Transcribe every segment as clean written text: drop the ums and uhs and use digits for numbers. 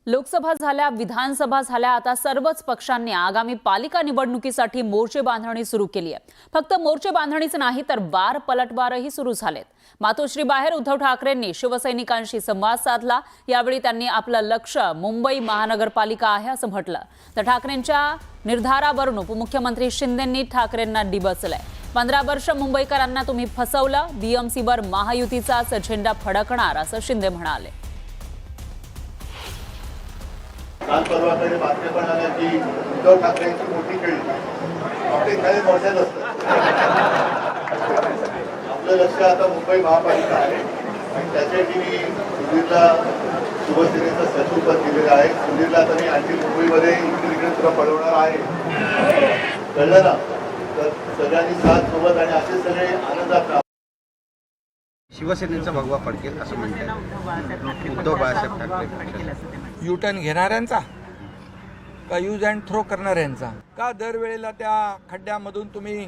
लोकसभा झाल्या, विधानसभा झाल्या, आता सर्वच पक्षांनी आगामी पालिका निवडणुकीसाठी मोर्चे बांधणी सुरू केली आहे। फक्त मोर्चे बांधणीच नाही तर बार पलटवारही सुरू झालेत। मातोश्री बाहेर उद्धव ठाकरेंनी शिवसैनिकांशी संवाद साधला। यावेळी त्यांनी आपलं लक्ष मुंबई महानगरपालिका आहे असं म्हटलं। तर ठाकरेंच्या निर्धारावरून उपमुख्यमंत्री शिंदेंनी ठाकरेंना डिवचलंय। 15 वर्ष मुंबईकरांना तुम्ही फसवलं, बीएमसीवर महायुतीचाच झेंडा फडकणार असं शिंदे म्हणाले। काल परवाकडे बातम्या पण आल्या की उद्धव ठाकरेंची मोठी खेळी आपले खेळ मोठ्याच असतात। आपलं लक्ष आता मुंबई महापालिका आहे आणि त्याच्यासाठी मी सुधीरला शिवसेनेचं सचिवपद दिलेलं आहे। सुधीरला आता मी आणखी मुंबईमध्ये इकडे तुला पळवणार आहे, कळलं ना? तर सगळ्यांनी साथ सोबत आणि असे सगळे आनंदात शिवसेनेचा भगवा फडकेल असं म्हणतात उद्धव बाळासाहेब ठाकरे। युटर्न घेणाऱ्यांचा का यूज अँड थ्रो करणाऱ्यांचा? का दरवेळेला त्या खड्ड्यामधून तुम्ही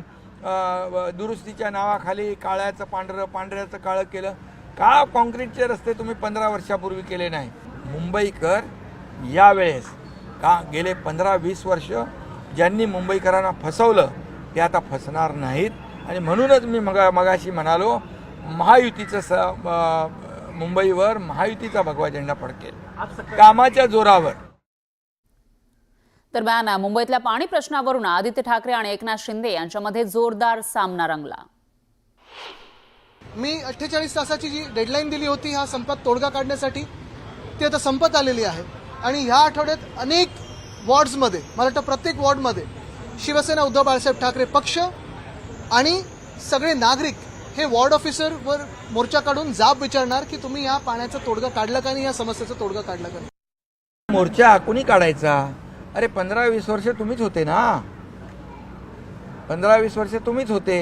दुरुस्तीच्या नावाखाली काळ्याचं पांढरं, पांढऱ्याचं काळं केलं? का काँक्रीटचे रस्ते तुम्ही 15 वर्षापूर्वी केले नाही? मुंबईकर यावेळेस का गेले 15-20 वर्ष ज्यांनी मुंबईकरांना फसवलं ते आता फसणार नाहीत। आणि म्हणूनच मी मगाशी म्हणालो महायुतीचं मुंबईवर महायुतीचा भगवा झेंडा फडकेल कामाच्या जोरावर। दरम्यान मुंबईतल्या पाणी प्रश्नावरून आदित्य ठाकरे आणि एकनाथ शिंदे यांच्यामध्ये जोरदार सामना रंगला। मी 48 तासाची जी डेडलाईन दिली होती हा संपात तोडगा काढण्यासाठी, ती आता संपत आलेली आहे। आणि ह्या आठवड्यात अनेक वॉर्ड्समध्ये, मला वाटतं प्रत्येक वॉर्डमध्ये शिवसेना उद्धव बाळासाहेब ठाकरे पक्ष आणि सगळे नागरिक हे वॉर्ड ऑफिसरवर मोर्चा काढून जाब विचारणार की तुम्ही या पाण्याचा तोडगा काढला का नाही, या समस्येचा तोडगा काढला का नाही। मोर्चा कोणी काढायचा? अरे 15-20 वर्ष तुम्हीच होते ना, 15-20 वर्ष तुम्हीच होते।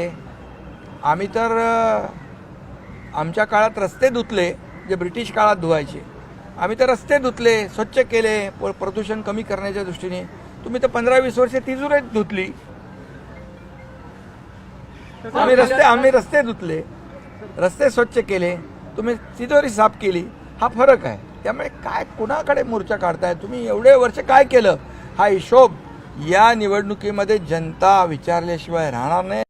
आम्ही तर आमच्या काळात रस्ते धुतले जे ब्रिटिश काळात धुवायचे, आम्ही तर रस्ते धुतले, स्वच्छ केले प्रदूषण कमी करण्याच्या दृष्टीने। तुम्ही तर 15-20 वर्ष तिजोरीच धुतली। आम्ही रस्ते धुतले, रस्ते स्वच्छ केले, तुम्ही तिजोरी साफ केली, हा फरक आहे। त्यामुळे काय कुणाकडे मोर्चा काढताय तुम्ही? एवढे वर्ष काय केलं हा हिशोब या निवडणुकीमध्ये जनता विचारल्याशिवाय राहणार नाही।